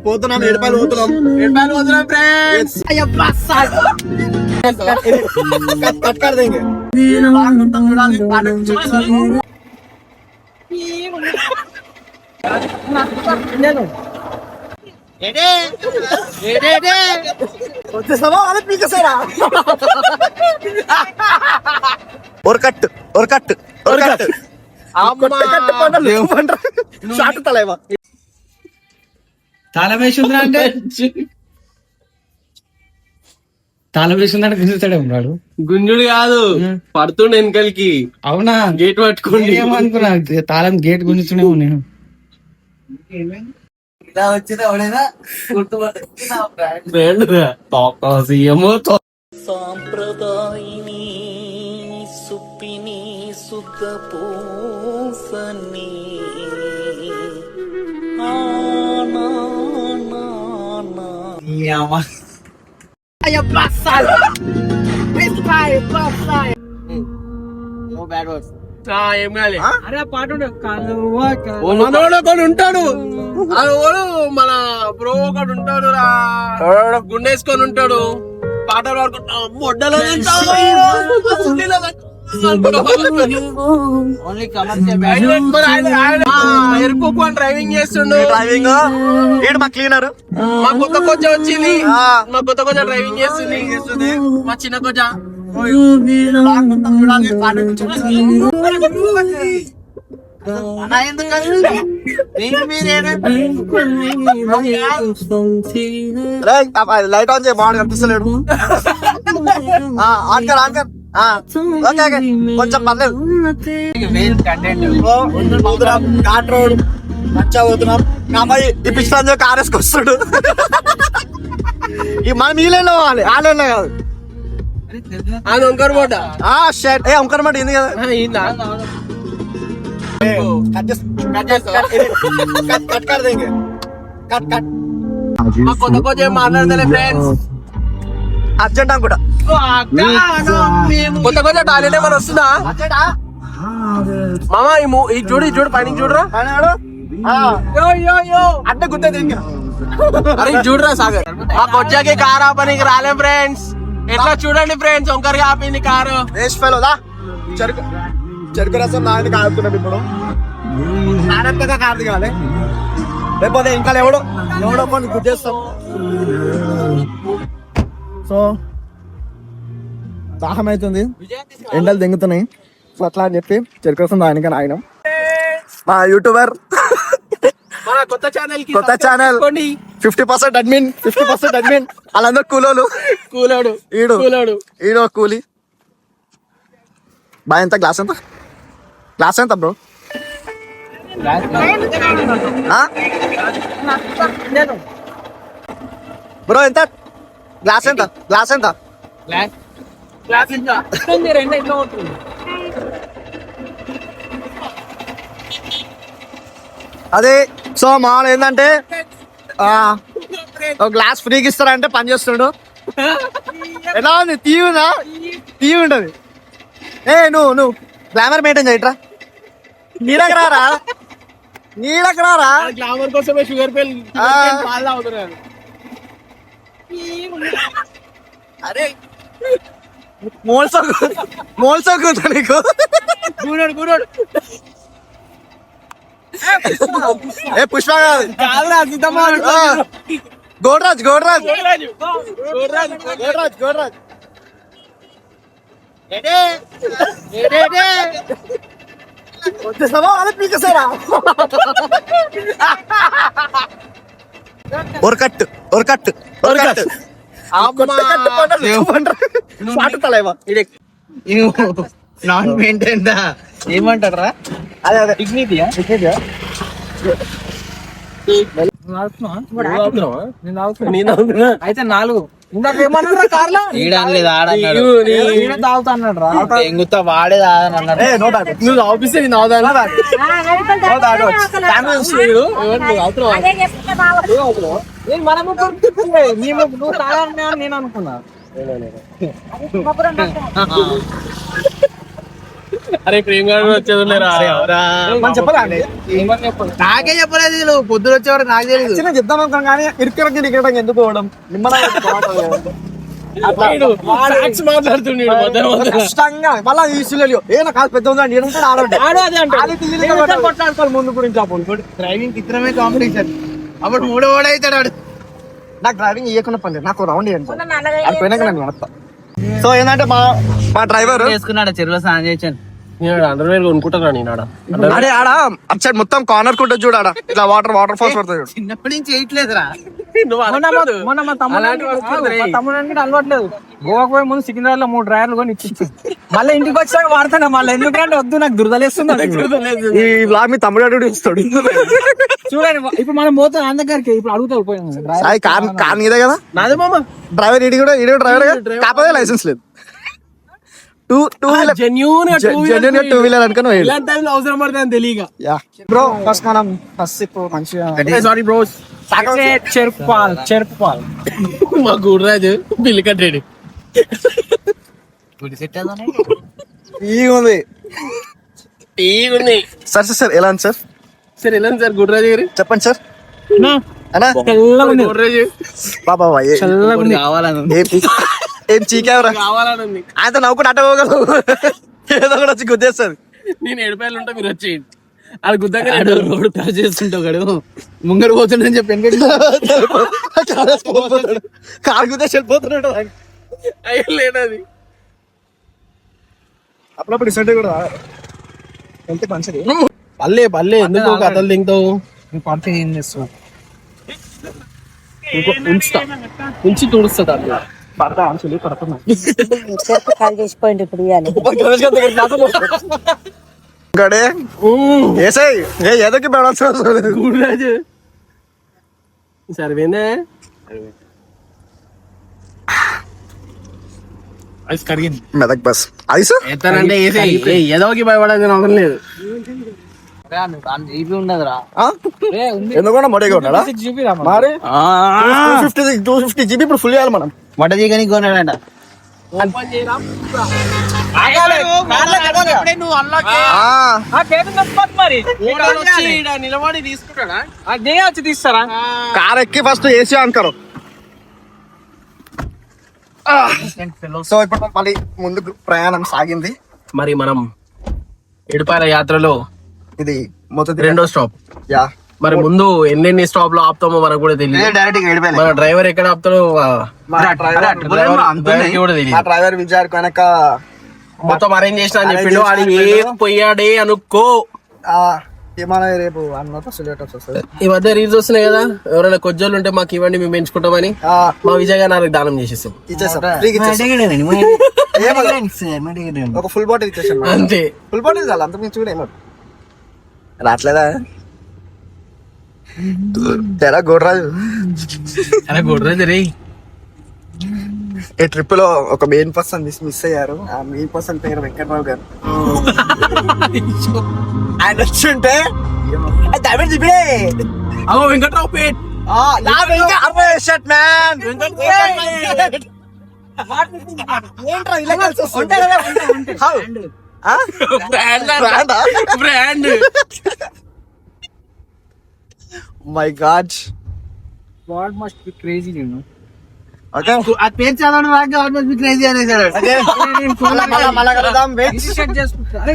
పోతున్నాం ఏడుపాయలు పోతున్నాం friends cut దేంగే వచ్చేసావా అలా పీకేసారా और कट షాట్ తలేవా తాళం వేసిందా అంటే తాళం వేసిందంటే గుంజుతాడే ఉన్నాడు. గుంజుడు కాదు పడుతుండే వెనకలికి. అవునా? గేట్ పట్టుకోండి ఏమనుకున్నా తాళం గేట్ గుంజుతూనే నేను సాంప్రదాయిని సుప్పిని సుఖ పూసని ఏం కాలే. అరే పాట మనోడు ఒకడు ఉంటాడు, మన బ్రో ఒకడు ఉంటాడు రా, గుండేసుకొని ఉంటాడు, పాటలు పాడుకుంటా మొడ్డలో ఎరుపు డ్రైవింగ్ చేస్తుండు. డ్రైవింగ్ మా క్లీనర్ మా కొత్త కొంచెం వచ్చింది, మా కొత్త కొంచెం డ్రైవింగ్ చేస్తుంది, మా చిన్న కొంచెం లైట్ ఆన్ చేయ బాగుంది కనిపిస్తలేడు. ఆన్కర్ ఆన్కర్ కొంచెం పర్లేదు. ఘాట్ రోడ్ మంచిగా పోతున్నాం. అమ్మాయి ఈ పిస్తాన్ కార్ వేసుకొస్తాడు. మనం ఈ లైన్ లో పోవాలి, ఆ లైన్ లో కాదు. అది వంకర మాట. షర్ట్ వంకర మాట ఇది కదా. మా కొత్త కొంచెం మాట్లాడతలే ఫ్రెండ్స్. అర్జెంట్ అనుకుంటా. కొత్త కొంచెం టాయిలెట్ ఏమైనా వస్తుందా మామా? ఈ చూడు పైన చూడరా, అంటే గుర్తుంది ఇంకా. అరే చూడరా సాగర్, మాకు వచ్చాక కార్ ఆపనికి రాలేం ఫ్రెండ్స్. ఎట్లా చూడండి ఫ్రెండ్స్, వంకరగా ఆపింది కారు. చెరుకు రసం నాయన కాదుతున్నాం ఇప్పుడు. నానంతగా కాదు కావాలి, లేకపోతే ఇంకా ఎవడో కొన్ని గుర్తిస్తాం. సో దాహం అవుతుంది, ఎండలు దింగుతున్నాయి. సో అట్లా అని చెప్పి చెరుకు రసం దానికని ఆయన మా యూట్యూబర్ కొత్త ఛానల్ 50% అడ్మిన్ వాళ్ళందరూ కూలోడు. ఈడో కూలి. బాయ్ ఎంత గ్లాస్ ఎంత బ్రో? బ్రో ఎంత గ్లాస్ ఎంత? అదే సో మామూలు ఏంటంటే ఒక గ్లాస్ ఫ్రీకి ఇస్తారంటే పని చేస్తున్నాడు. ఎలా ఉంది? తీయ ఉంటది. నువ్వు గ్లామర్ మెయింటైన్ చేయట్రా. నీడకు రారా గ్లామర్ కోసమే షుగర్ పిల్ పాలు తాగుతున్నారు. అరే మోల్సోకుంటా నీకు. గుడ్ పుష్ప గోడ్రాజ్ వచ్చేసావా అలా పీకేసారా? షాట్ తలేవా నాన్ మెయింటైన్ ఏమంటారా? అదే డిగ్నిటీయా? అయితే 4 ఇందాక ఏమన్నారా కార్లో తాగుతాడు రా. ఎంగుతా వాడే తాగనన్నాడు. నువ్వు ఆఫీసే నువ్వు తాగాలని నేను అనుకున్నా. అరే ప్రేమ వచ్చేది మనం చెప్పాలా అండి నాకే చెప్పలేదు వీళ్ళు పొద్దున వచ్చేవారు నాకు తెలియదు చిన్న చెప్దాం అనుకున్నాం కానీ ఇరుకరకి ఎందుకు పోవడం మాట్లాడుతున్నాడు కష్టంగా మళ్ళీ ఈ సిల్లెలు ఏనా కాదు పెద్ద ఉందండి కొట్లాడుకోవాలి ముందు గురించి అప్పుడు డ్రైవింగ్ ఇద్దరమే కాంపిటీషన్ అప్పుడు మూడో వాడు అవుతాడు వాడు. నాకు డ్రైవింగ్ ఇవ్వకుండా పని నాకు రౌండ్ ఇవ్వండి అది పోయినాక నేను నడుస్తా సో ఏంటంటే మా డ్రైవర్ వేసుకున్నాడు చెరువులో స్నానం చేశాను నేను అండర్వేర్ కొనుక్కుంటారా నేను అడే ఆడ అటు సైడ్ మొత్తం కార్నర్ కుంటుంది చూడు ఆడ ఇట్లా వాటర్ ఫాల్స్ పడుతుంది చూడు చిన్నప్పటి నుంచి చేయట్లేదురా మొన్న మా తమ్ముడు అలవాట్లేదు గోవాకు పోయే ముందు సికింద్రాబాద్ లో 3 డ్రైవర్లు కొని ఇచ్చి మళ్ళీ ఇంటికి వచ్చాక వాడతాను మళ్ళీ ఎందుకంటే వద్దు నాకు దురదలేస్తుంది ఈ బ్లాగ్ మీ తమ్ముడు అడుగు ఇస్తాడు చూడండి ఇప్పుడు మనం పోతాం ఆయన దగ్గరికి ఇప్పుడు అడుగుతా పోయాం అది కార్ నీదే కదా నాదే మామ డ్రైవర్ ఇడి కూడా డ్రైవర్ కాకపోతే లైసెన్స్ లేదు two wheeler genuine two wheeler అనుకుని ఇలాంటి టైంలో అవసరం పడుతుంది తెలియక బ్రో ఫస్ట్ మనం ఫస్ట్ ఇప్పుడు మంచిగా సారీ బ్రోస్ చెరుపాల్ మా గుర్రాజు బిల్లు కట్టాడు ఉంది ఉంది సార్ సార్ ఎలా ఉంది సార్ సార్ ఎలా ఉంది సార్ గుర్రాజు గారు చెప్పండి సార్ అన్నా గుర్రాజు బాబా కావాలని ఏం చీకేవరా కావాలని ఉంది ఆయనతో నవ్వుకుంటే అట్ట పోగలవు ఏదో కూడా వచ్చి గుద్దేస్తారు నేను 7 రూపాయలు ఉంటా మీరు వచ్చేయండి అది గుద్దగా రోడ్డు క్రాస్ చేస్తుంటావు గడు ముంగడు పోతుండని చెప్పి కారు గుద్దేసి వెళ్ళిపోతున్నాడు అయ్యో లేదది అప్పుడప్పుడు డిసైడ్ కూడా వెళ్తే మంచిది పల్లె ఎందుకు కథలు తింటావు పంపి ఏం చేస్తావు ఉంచి తుడుస్తా దాన్ని పడతా ఆన్సర్లు పడుతున్నా చెరుకు ఖాళీ చేసిపోయింది ఇప్పుడు ఇవ్వాలి గడే ఏసై ఏదోకి పెడాల్సిన గుర్రాజు సరిపోయిందే ఐస్ కరిగింది మెదక్ బస్ ఐస్ ఎత్తానంటే ఏదోకి భయపడేది అవసరం లేదు జీబీ ఉండదురా ఎందుకంటే మొడగా ఉన్నాడా జీబీ మరి 250 జీబీ ఇప్పుడు ఫుల్ చేయాలి మనం వడ్డ దిగని కొన్నాడంట నిలబడి తీసుకుంటాడా వచ్చి తీస్తారా కార్ ఎక్కి ఫస్ట్ ఏసీ అనుకోరు సో ఇప్పుడు మళ్ళీ ముందుకు ప్రయాణం సాగింది మరి మనం ఎడుపాల యాత్రలో ఇది మొదటి రెండో స్టాప్ యా మరి ముందు ఎన్ని స్టాప్ లో ఆపుతామో మనకు కూడా తెలియదు డైరెక్ట్ మన డ్రైవర్ ఎక్కడ ఆపుతాడో డ్రైవర్కి కూడా మా తెలియదు డ్రైవర్ విజయార్ కనుక మొత్తం అరేంజ్ చేసిన అని చెప్పిండు వాడి ఏం పోయాడే అనుకో ఏమన్నా రేపు అన్నతో సిలేటర్స్ వస్తుంది ఈ మధ్య రీల్స్ వస్తున్నాయి కదా ఎవరైనా కొజ్జోళ్ళు ఉంటే మాకు ఇవ్వండి మేము పెంచుకుంటామని మా విజయ్ గారు నాకు దానం చేసేస్తాం ఇచ్చేసాం ఫ్రీగా ఇచ్చేసాం ఒక ఫుల్ బాటిల్ ఇచ్చేసాం అంతే ఫుల్ బాటిల్ చాలు అంత మించి కూడా ఏమో రావట్లేదా తెరా గోడ్రాజు అలా గొడ్రాజు రే ఈ ట్రిప్ లో ఒక మెయిన్ పర్సన్ మిస్ అయ్యారు ఆ మెయిన్ పర్సన్ పేరు వెంకట్రావు గారు ఆయన వచ్చుంటే అగో Venkatrao Pet brand my god God must be crazy, you know. Okay ఆ పేరు చదవడం God must be crazy అనేసాడు మళ్ళా కలుద్దాం చేసుకుంటా